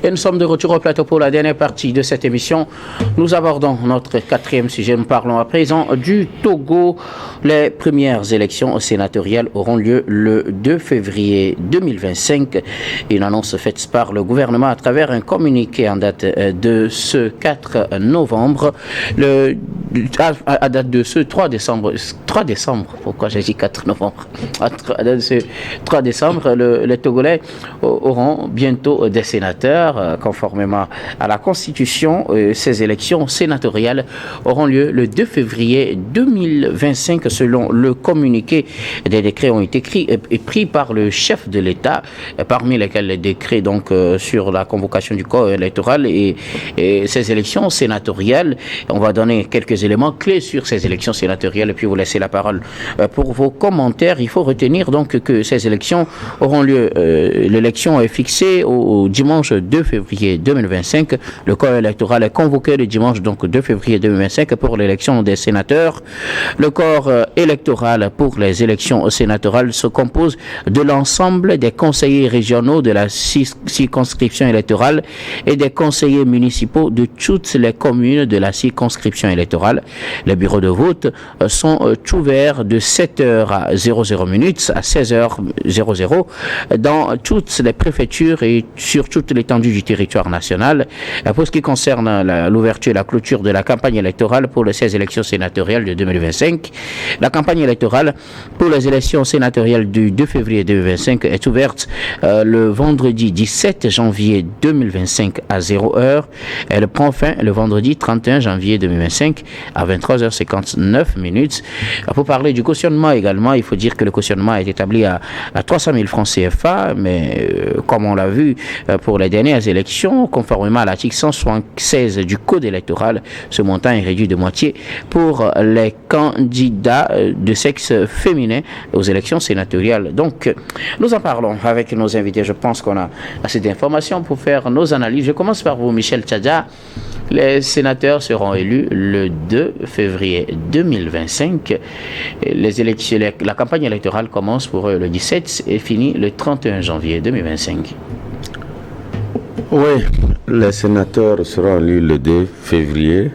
Et nous sommes de retour au plateau pour la dernière partie de cette émission. Nous abordons notre quatrième sujet. Nous parlons à présent du Togo. Les premières élections sénatoriales auront lieu le 2 février 2025. Une annonce faite par le gouvernement à travers un communiqué en date de ce 4 novembre. À date de ce 3 décembre. Pourquoi j'ai dit 4 novembre? À date de ce 3 décembre, les Togolais auront bientôt des sénateurs, conformément à la Constitution. Ces élections sénatoriales auront lieu le 2 février 2025, selon le communiqué. Des décrets ont été pris par le chef de l'État, parmi lesquels les décrets donc sur la convocation du corps électoral et ces élections sénatoriales. On va donner quelques éléments clés sur ces élections sénatoriales et puis vous laisser la parole pour vos commentaires. Il faut retenir donc que ces élections auront lieu. L'élection est fixée au dimanche 2 février 2025. Le corps électoral est convoqué le dimanche donc 2 février 2025 pour l'élection des sénateurs. Le corps électoral pour les élections sénatoriales se compose de l'ensemble des conseillers régionaux de la circonscription électorale et des conseillers municipaux de toutes les communes de la circonscription électorale. Les bureaux de vote sont ouverts de 7h à 00 minutes à 16h00 dans toutes les préfectures et sur toute l'étendue du territoire national. Pour ce qui concerne l'ouverture et la clôture de la campagne électorale pour les 16 élections sénatoriales de 2025, la campagne électorale pour les élections sénatoriales du 2 février 2025 est ouverte le vendredi 17 janvier 2025 à 0h. Elle prend fin le vendredi 31 janvier 2025 à 23h59 minutes. Pour parler du cautionnement également, il faut dire que le cautionnement est établi à 300 000 francs CFA, mais comme on l'a vu pour les dernières élections, conformément à l'article 176 du Code électoral, ce montant est réduit de moitié pour les candidats de sexe féminin aux élections sénatoriales. Donc, nous en parlons avec nos invités. Je pense qu'on a assez d'informations pour faire nos analyses. Je commence par vous, Michel Tchadja. Les sénateurs seront élus le 2 février 2025. La campagne électorale commence pour eux le 17 et finit le 31 janvier 2025. Oui, les sénateurs seront élus le 2 février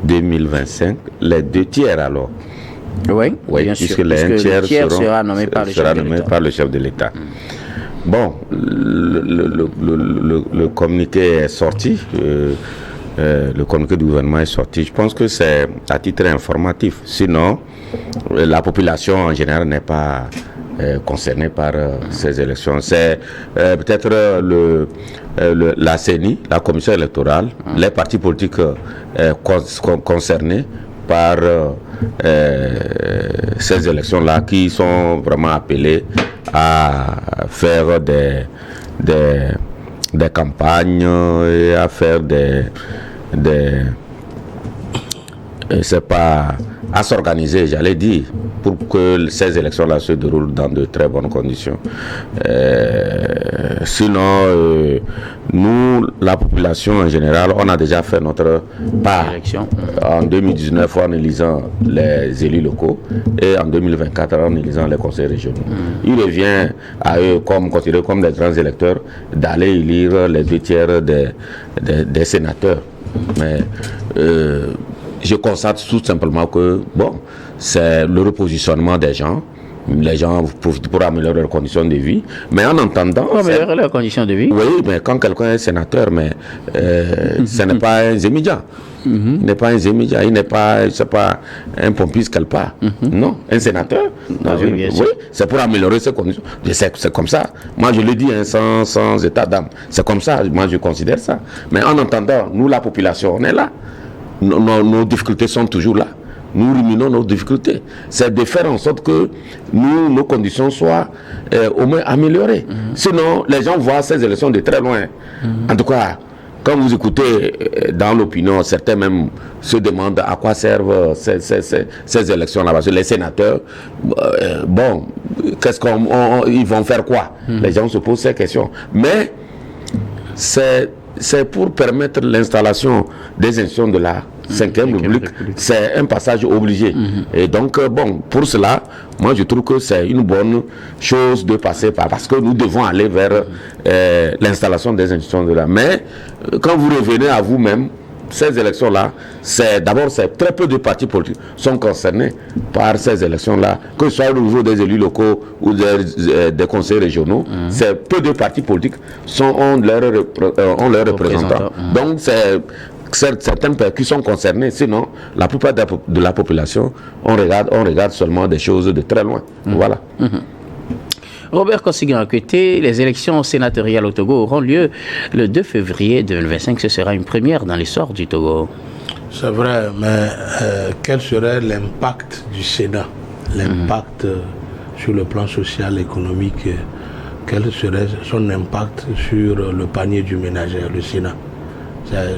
2025. Les 2 tiers alors. Oui, bien sûr. Puisque les 1 tiers sera nommé par le chef de l'État. Bon, le communiqué est sorti. Le communiqué du gouvernement est sorti. Je pense que c'est à titre informatif. Sinon, la population en général n'est pas concernée par ces élections. C'est peut-être la CENI, la commission électorale, les partis politiques concernés par ces élections-là qui sont vraiment appelés à faire des campagnes et à faire à s'organiser, j'allais dire, pour que ces élections-là se déroulent dans de très bonnes conditions. Sinon, nous, la population en général, on a déjà fait notre part en 2019 en élisant les élus locaux et en 2024 en élisant les conseils régionaux. Il revient à eux, considérés comme des grands électeurs, d'aller élire les 2 tiers des sénateurs. Mais je constate tout simplement que, c'est le repositionnement des gens. Les gens profitent pour améliorer leurs conditions de vie. Mais en entendant... Améliorer leurs conditions de vie? Oui, mais quand quelqu'un est sénateur, ce n'est pas un zémidia. Il n'est pas un zémidia, c'est pas un pompiste quelque part. Non, un sénateur. Oui, c'est pour améliorer ses conditions. C'est comme ça. Moi, je le dis sans état d'âme. C'est comme ça, moi, je considère ça. Mais en entendant, nous, la population, on est là. Nos difficultés sont toujours là. Nous ruminons nos difficultés. C'est de faire en sorte que nos conditions soient au moins améliorées. Sinon, les gens voient ces élections de très loin. En tout cas, quand vous écoutez dans l'opinion, certains même se demandent à quoi servent ces élections-là. Parce que les sénateurs, ils vont faire quoi? Les gens se posent ces questions. Mais c'est pour permettre l'installation des institutions de la Cinquième République, c'est un passage obligé. Et donc, bon, pour cela, moi je trouve que c'est une bonne chose de passer par, parce que nous devons aller vers l'installation des institutions de là. Mais quand vous revenez à vous-même, ces élections-là, c'est très peu de partis politiques sont concernés par ces élections-là, que ce soit au niveau des élus locaux ou des conseils régionaux. C'est peu de partis politiques ont leurs représentants. Donc c'est certains qui sont concernés, sinon la plupart de la population, on regarde seulement des choses de très loin. Voilà. Robert Kossigui-Anqueté, les élections sénatoriales au Togo auront lieu le 2 février 2025. Ce sera une première dans l'histoire du Togo. C'est vrai, mais quel serait l'impact du Sénat? L'impact sur le plan social, économique, quel serait son impact sur le panier du ménagère, le Sénat?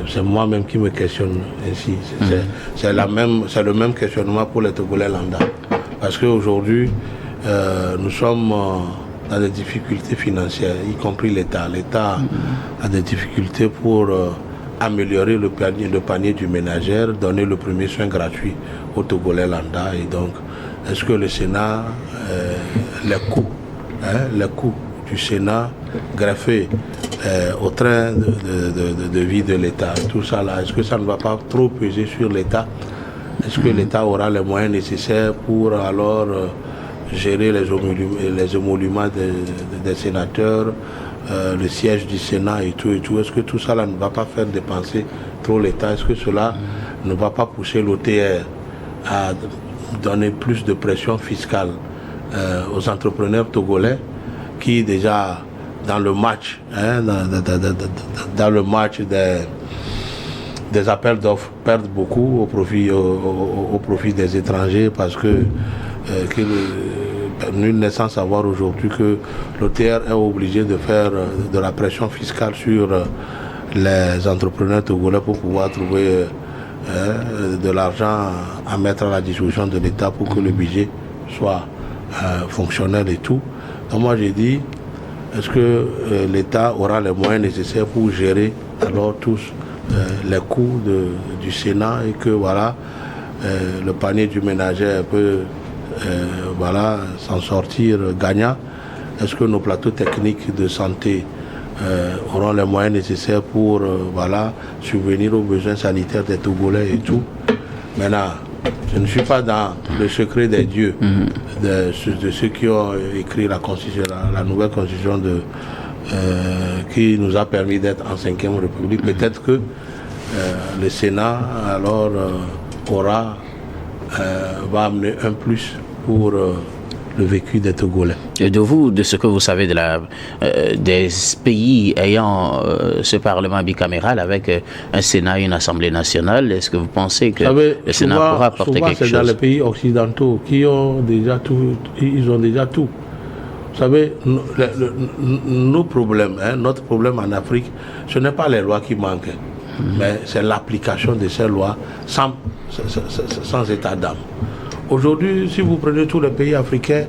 C'est moi-même qui me questionne ainsi. C'est le même questionnement pour les Togolais lambda. Parce qu'aujourd'hui, nous sommes dans des difficultés financières, y compris l'État. L'État a des difficultés pour améliorer le panier du ménagère, donner le premier soin gratuit aux Togolais lambda. Et donc, est-ce que le Sénat, les coûts du Sénat greffés au train de vie de l'État, tout ça là, est-ce que ça ne va pas trop peser sur l'État? Est-ce que l'État aura les moyens nécessaires pour alors gérer les émoluments des sénateurs, le siège du Sénat et tout? Est-ce que tout ça là ne va pas faire dépenser trop l'État? Est-ce que cela ne va pas pousser l'OTR à donner plus de pression fiscale aux entrepreneurs togolais qui déjà dans le match, dans le match des appels d'offres perdent beaucoup au profit des étrangers, parce que nul n'est sans savoir aujourd'hui que l'OTR est obligé de faire de la pression fiscale sur les entrepreneurs togolais pour pouvoir trouver de l'argent à mettre à la disposition de l'État pour que le budget soit fonctionnel et tout. Donc moi j'ai dit, est-ce que l'État aura les moyens nécessaires pour gérer alors tous les coûts du Sénat, et que voilà, le panier du ménagère peut s'en sortir gagnant? Est-ce que nos plateaux techniques de santé auront les moyens nécessaires pour subvenir aux besoins sanitaires des Togolais et tout? Maintenant, je ne suis pas dans le secret des dieux de ceux qui ont écrit la constitution, la nouvelle constitution qui nous a permis d'être en 5e République. Peut-être que le Sénat alors va amener un plus pour le vécu des Togolais. Et de ce que vous savez des pays ayant ce Parlement bicaméral avec un Sénat et une Assemblée nationale, est-ce que vous pensez que le Sénat pourra apporter quelque chose? C'est dans les pays occidentaux qui ont déjà tout, ils ont déjà tout. Vous savez, nos problèmes, notre problème en Afrique, ce n'est pas les lois qui manquent, mais c'est l'application de ces lois sans état d'âme. Aujourd'hui, si vous prenez tous les pays africains,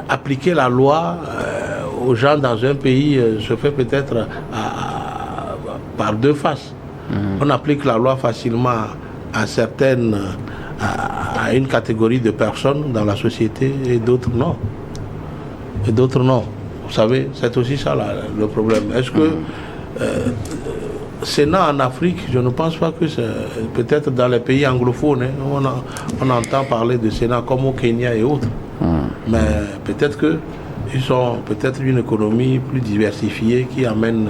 appliquer la loi aux gens dans un pays se fait peut-être par deux faces. On applique la loi facilement à une catégorie de personnes dans la société, et d'autres non. Vous savez, c'est aussi ça là, le problème. Est-ce que Sénat en Afrique, je ne pense pas que c'est peut-être dans les pays anglophones, on entend parler de Sénat comme au Kenya et autres. Mais peut-être qu'ils ont peut-être une économie plus diversifiée qui amène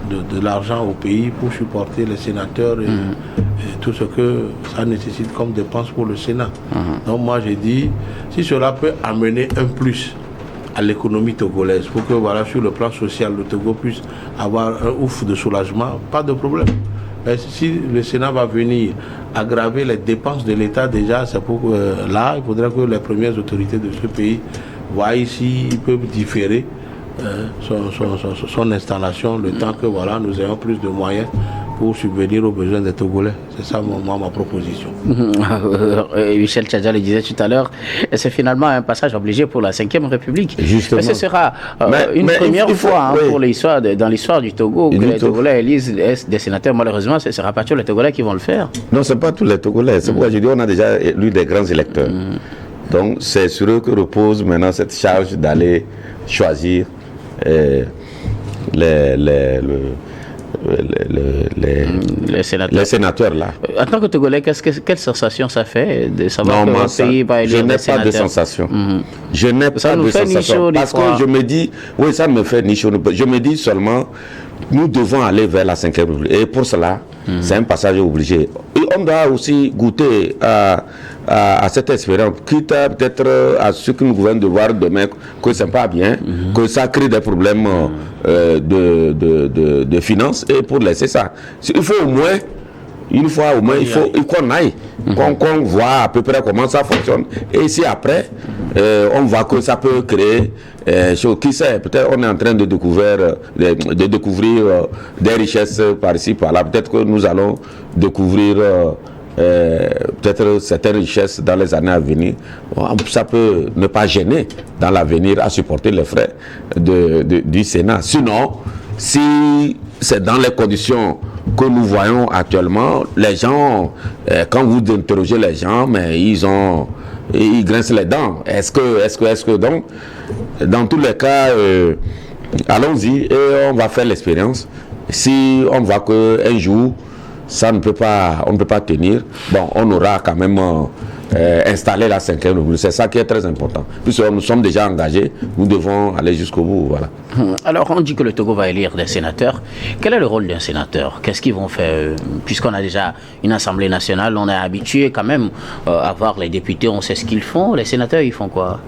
de l'argent au pays pour supporter les sénateurs et tout ce que ça nécessite comme dépenses pour le Sénat. Donc moi j'ai dit, si cela peut amener un plus à l'économie togolaise, pour que sur le plan social, le Togo puisse avoir un ouf de soulagement, pas de problème. Mais si le Sénat va venir aggraver les dépenses de l'État, déjà, c'est pour là, il faudrait que les premières autorités de ce pays voient s'ils peuvent différer son installation, le temps que nous ayons plus de moyens pour subvenir aux besoins des Togolais. C'est ça, ma proposition. Michel Tchadja le disait tout à l'heure, c'est finalement un passage obligé pour la 5e République. Justement. Mais ce sera une première fois pour l'histoire, dans l'histoire du Togo, que les Togolais élisent des sénateurs. Malheureusement, ce ne sera pas tous les Togolais qui vont le faire. Non, ce n'est pas tous les Togolais. C'est pourquoi je dis on a déjà élu des grands électeurs. Donc, c'est sur eux que repose maintenant cette charge d'aller choisir les sénateurs là. En tant que Togolais, quelle sensation ça fait de savoir que votre pays va élire des sénateurs? Je n'ai pas de sensation. Je n'ai pas de sensation. Parce que je me dis, oui, ça ne me fait ni chaud ni froid. Je me dis seulement, nous devons aller vers la 5e République. Et pour cela, c'est un passage obligé. Et on doit aussi goûter à cette expérience, quitte peut-être à ceux qui nous gouvernent de voir demain que ce n'est pas bien, que ça crée des problèmes de finances, et pour laisser ça. Il faut au moins, une fois au moins, il faut qu'on aille, qu'on voit à peu près comment ça fonctionne. Et si après, on voit que ça peut créer, qui sait, peut-être on est en train de découvrir des richesses par ici, par là. Peut-être que nous allons découvrir peut-être certaines richesses dans les années à venir. Ça peut ne pas gêner dans l'avenir à supporter les frais du Sénat. Sinon, si c'est dans les conditions que nous voyons actuellement, les gens, quand vous interrogez les gens, mais ils grincent les dents. Est-ce que donc, dans tous les cas, allons-y et on va faire l'expérience. Si on voit qu'un jour, on ne peut pas tenir, bon, on aura quand même installé la 5e République. C'est ça qui est très important. Puisque nous sommes déjà engagés, nous devons aller jusqu'au bout. Voilà. Alors, on dit que le Togo va élire des sénateurs. Quel est le rôle d'un sénateur? Qu'est-ce qu'ils vont faire? Puisqu'on a déjà une Assemblée nationale, on est habitué quand même à voir les députés, on sait ce qu'ils font. Les sénateurs, ils font quoi?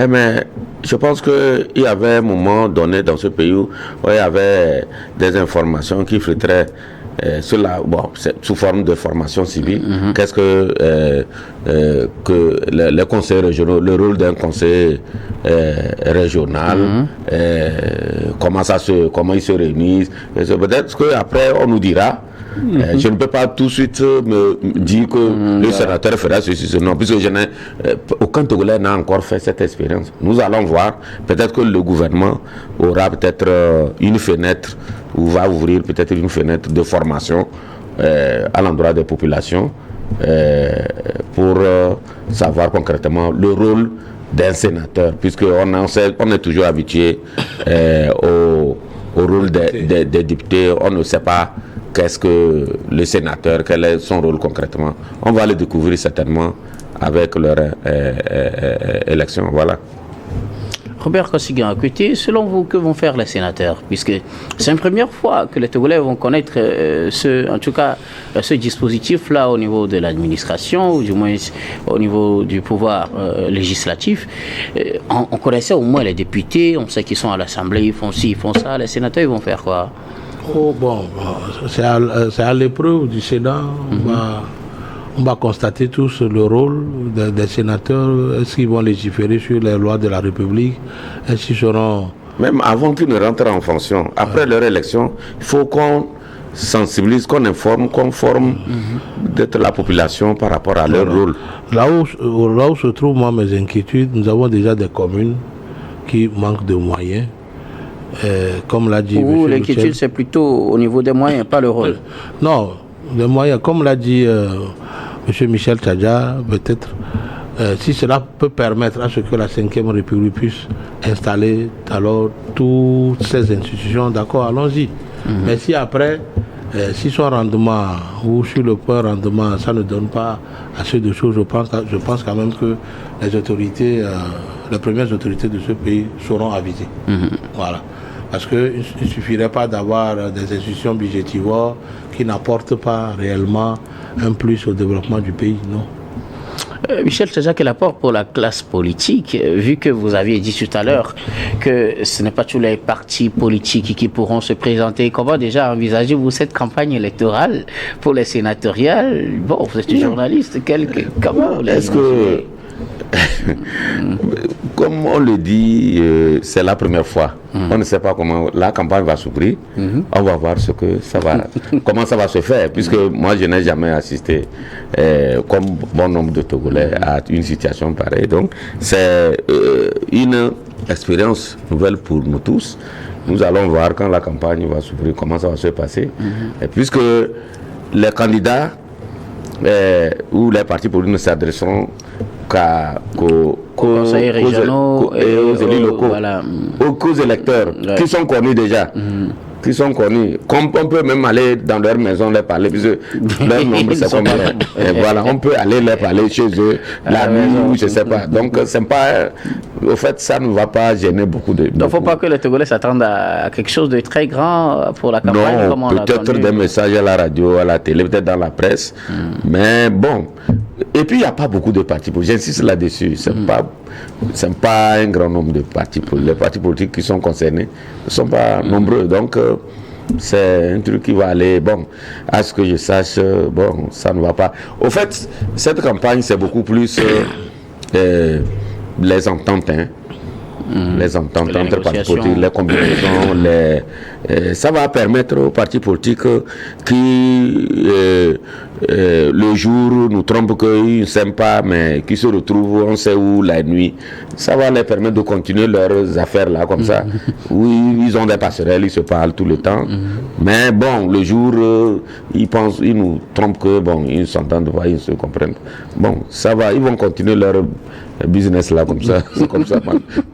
Mais je pense qu'il y avait un moment donné dans ce pays où il y avait des informations qui filtraient sous forme de formation civile. Qu'est-ce que les conseils régionaux, le rôle d'un conseil régional, comment ils se réunissent. Peut-être qu'après on nous dira. Je ne peux pas tout de suite me dire que le sénateur fera ceci, non, puisque aucun Togolais n'a encore fait cette expérience. Nous allons voir, peut-être que le gouvernement aura peut-être une fenêtre, ou va ouvrir peut-être une fenêtre de formation à l'endroit des populations pour savoir concrètement le rôle d'un sénateur, puisqu'on est toujours habitué au rôle des députés. On ne sait pas qu'est-ce que le sénateur, quel est son rôle concrètement. On va le découvrir certainement avec leur élection. Voilà. Robert Kossigan, écoutez, selon vous, que vont faire les sénateurs? Puisque c'est la première fois que les Togolais vont connaître ce dispositif-là au niveau de l'administration, ou du moins au niveau du pouvoir législatif. On connaissait au moins les députés, on sait qu'ils sont à l'Assemblée, ils font ci, ils font ça. Les sénateurs, ils vont faire quoi? C'est à l'épreuve du Sénat. On va constater tous le rôle des sénateurs. Est-ce qu'ils vont légiférer sur les lois de la République? Est-ce qu'ils seront... Même avant qu'ils ne rentrent en fonction, après leur élection, il faut qu'on sensibilise, qu'on informe, qu'on forme la population par rapport à leur rôle. Là où se trouvent mes inquiétudes, nous avons déjà des communes qui manquent de moyens. Comme l'a dit M. L'inquiétude, c'est plutôt au niveau des moyens, pas le rôle. Non, des moyens. Comme l'a dit M. Michel Tchadja, peut-être, si cela peut permettre à ce que la 5e République puisse installer alors toutes ces institutions, d'accord, allons-y. Mais si après, si son rendement ou sur le point rendement, ça ne donne pas assez de choses, je pense quand même que les autorités, les premières autorités de ce pays seront avisées. Voilà. Parce qu'il ne suffirait pas d'avoir des institutions budgétivores qui n'apportent pas réellement un plus au développement du pays, non. Michel Tchadja, quel apport pour la classe politique, vu que vous aviez dit tout à l'heure que ce n'est pas tous les partis politiques qui pourront se présenter. Comment déjà envisagez-vous cette campagne électorale pour les sénatoriales? Bon, vous êtes journaliste, comment vous Comme on le dit, c'est la première fois. On ne sait pas comment la campagne va s'ouvrir. On va voir comment ça va se faire, puisque moi je n'ai jamais assisté, comme bon nombre de Togolais, à une situation pareille. Donc c'est une expérience nouvelle pour nous tous. Nous allons voir quand la campagne va s'ouvrir, comment ça va se passer. Et puisque les candidats ou les partis politiques ne s'adresseront qu'aux conseillers régionaux et aux élus locaux, aux électeurs qui sont connus déjà. Qui sont connus. Comme on peut même aller dans leur maison les parler, puisque leur nombre c'est combien. Et voilà, on peut aller les parler chez eux, la nuit, ou je ne sais pas. Donc, c'est pas. Au fait, ça ne va pas gêner beaucoup de. Donc, il ne faut pas que les Togolais s'attendent à quelque chose de très grand pour la campagne. Non, peut-être des messages à la radio, à la télé, peut-être dans la presse. Mais bon. Et puis, il n'y a pas beaucoup de partis politiques. J'insiste là-dessus. C'est pas un grand nombre de partis politiques. Les partis politiques qui sont concernés ne sont pas nombreux. Donc, c'est un truc qui va aller. Bon, à ce que je sache, bon, ça ne va pas. Au fait, cette campagne, c'est beaucoup plus les ententes. Les ententes entre partis politiques, les combinaisons, ça va permettre aux partis politiques qui, le jour, nous trompent qu'ils ne s'aiment pas, mais qui se retrouvent, on sait où, la nuit. Ça va les permettre de continuer leurs affaires là, comme ça. Oui, ils ont des passerelles, ils se parlent tout le temps. Mais bon, le jour, ils nous trompent que, bon, ils ne s'entendent pas, ils ne se comprennent pas. Bon, ça va, ils vont continuer leur business là, comme ça. C'est comme ça,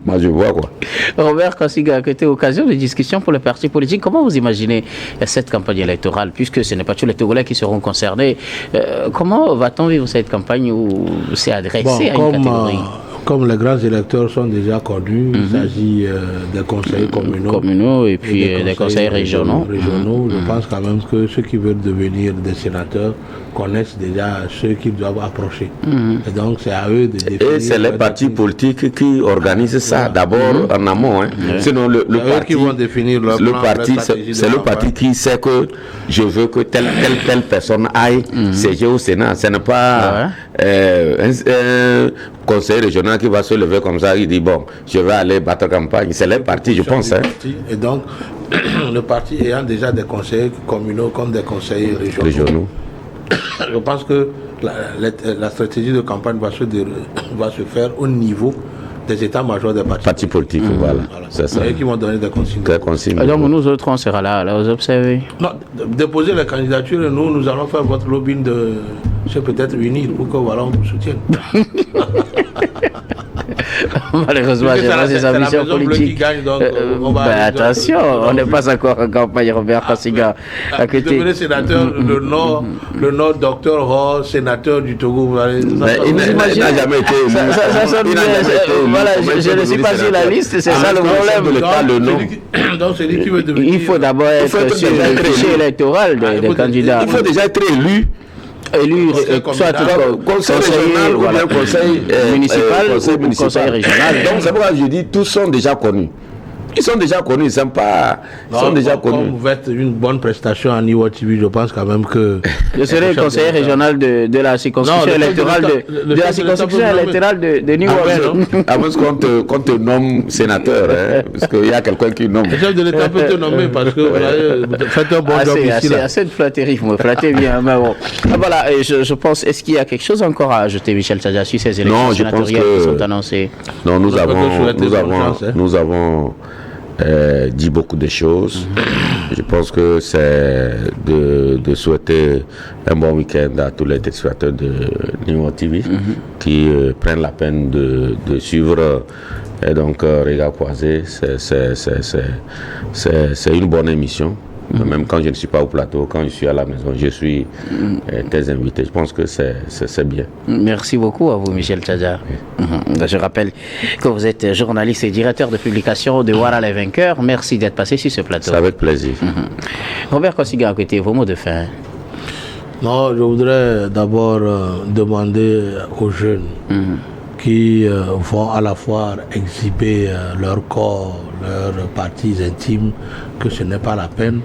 moi je vois quoi. Robert Kosiga, que tu as occasion de discussion pour les partis politiques. Comment vous imaginez cette campagne électorale, puisque ce n'est pas tous les Togolais qui seront concernés? Comment va-t-on vivre cette campagne où c'est adressé à une catégorie? Comme les grands électeurs sont déjà connus, il s'agit des conseillers communaux et puis des conseillers régionaux. Je pense quand même que ceux qui veulent devenir des sénateurs connaissent déjà ceux qu'ils doivent approcher. Et donc c'est à eux de définir. Et c'est les partis politiques qui organisent ça d'abord en amont. Sinon le parti qui vont définir leur plan, c'est le parti qui sait que je veux que telle personne aille siéger au Sénat. Ce n'est pas un conseiller régional qui va se lever comme ça, il dit bon, je vais aller battre campagne. C'est les partis, je pense. Et donc, le parti ayant déjà des conseillers communaux comme des conseillers régionaux. Je pense que la stratégie de campagne va se faire au niveau des états-majors des partis politiques. Voilà. C'est ça. Et qui vont donner des consignes. Et donc nous autres, on sera là vous observer. Non, déposer les candidatures et nous allons faire votre lobbying de se peut-être unir pour que voilà, on vous soutienne. Malheureusement, j'ai pas ces ambitions politiques. Attention, on n'est pas encore en campagne, Robert Kosiga. Devenez sénateur, le Nord docteur Ho, sénateur du Togo. Il n'a jamais été élu. Voilà, je ne suis pas sur la liste, c'est ça le problème. Donc, c'est lui qui veut devenir. Il faut d'abord être sur le fichier électoral des candidats. Il faut déjà être élu, soit conseil régional ou bien conseil municipal ou conseil régional. Donc c'est pourquoi je dis tous sont déjà connus. Ils sont déjà connus, ils sont déjà connus. Comme vous faites une bonne prestation à Niwa TV, je pense quand même que. Je serai le conseiller régional de la circonscription électorale de la circonscription électorale de Niwa. Avant qu'on te nomme sénateur, parce qu'il y a quelqu'un qui nomme. Le chef de l'État peut te nommer parce que vous faites un bon job ici. C'est assez de flatterie, vous me flattez bien. Mais bon. Voilà, je pense, est-ce qu'il y a quelque chose encore à ajouter, Michel Tadja, sur ces élections sénatoriales qui sont annoncées? Non, nous avons dit beaucoup de choses. Je pense que c'est de souhaiter un bon week-end à tous les téléspectateurs de Niwa TV qui prennent la peine de suivre. Et donc, Regard Croisé, c'est une bonne émission. Même quand je ne suis pas au plateau, quand je suis à la maison, je suis tes invités. Je pense que c'est bien. Merci beaucoup à vous, Michel Tadja. Je rappelle que vous êtes journaliste et directeur de publication de Voilà les vainqueurs. Merci d'être passé sur ce plateau. C'est avec plaisir. Robert Kosiga, à côté, vos mots de fin. Non, je voudrais d'abord demander aux jeunes qui vont à la fois exhiber leur corps, leurs parties intimes, que ce n'est pas la peine.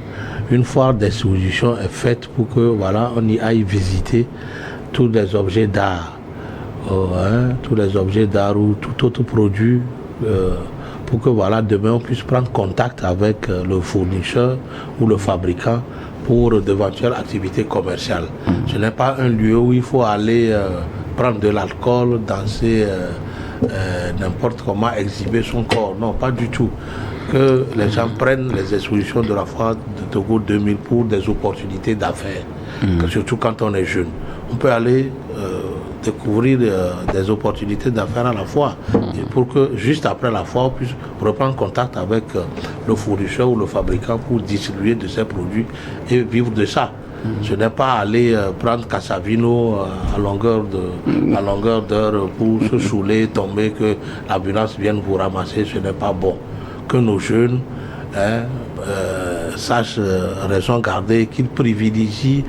Une foire d'exposition est faite pour que voilà, on y aille visiter tous les objets d'art tous les objets d'art ou tout autre produit, pour que voilà, demain on puisse prendre contact avec le fournisseur ou le fabricant pour d'éventuelles activités commerciales. Ce n'est pas un lieu où il faut aller prendre de l'alcool, danser, n'importe comment, exhiber son corps. Non, pas du tout. Que les gens prennent les expositions de la foire de Togo 2000 pour des opportunités d'affaires, surtout quand on est jeune. On peut aller découvrir des opportunités d'affaires à la fois, et pour que juste après la foire on puisse reprendre contact avec le fournisseur ou le fabricant pour distribuer de ces produits et vivre de ça. Ce n'est pas aller prendre Cassavino à longueur d'heure pour se saouler, tomber, que l'ambulance vienne vous ramasser. Ce n'est pas bon. Que nos jeunes sachent raison garder, qu'ils privilégient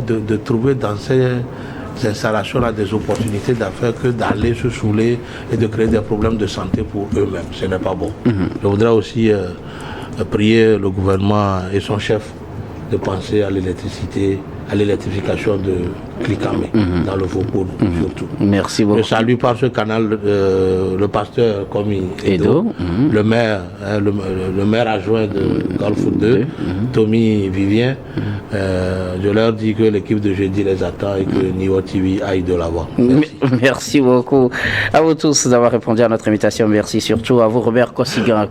de trouver dans ces installations à des opportunités d'affaires que d'aller se saouler et de créer des problèmes de santé pour eux-mêmes. Ce n'est pas bon. Je voudrais aussi prier le gouvernement et son chef de penser à l'électricité, à l'électrification de Clicamé, dans le Faubourg surtout. Merci beaucoup. Je salue par ce canal le pasteur Komi Edo, le maire adjoint de Golf 2, Tommy Vivien. Je leur dis que l'équipe de jeudi les attend et que Niwo TV aille de l'avant. Merci beaucoup à vous tous d'avoir répondu à notre invitation. Merci surtout à vous, Robert Kossigan.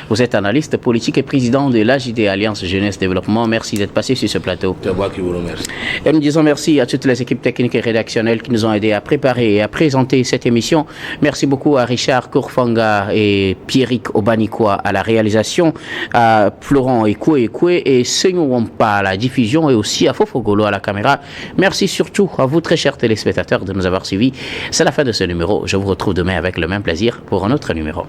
Vous êtes analyste politique et président de l'AJD, Alliance Jeunesse Développement. Merci d'être passé sur ce plateau. C'est moi qui vous remercie. Et nous disons merci à toutes les équipes techniques et rédactionnelles qui nous ont aidés à préparer et à présenter cette émission. Merci beaucoup à Richard Kourfanga et Pierrick Obanikwa à la réalisation, à Florent Ekwe et Senyo Wampa à la diffusion et aussi à Fofogolo à la caméra. Merci surtout à vous, très chers téléspectateurs, de nous avoir suivis. C'est la fin de ce numéro. Je vous retrouve demain avec le même plaisir pour un autre numéro.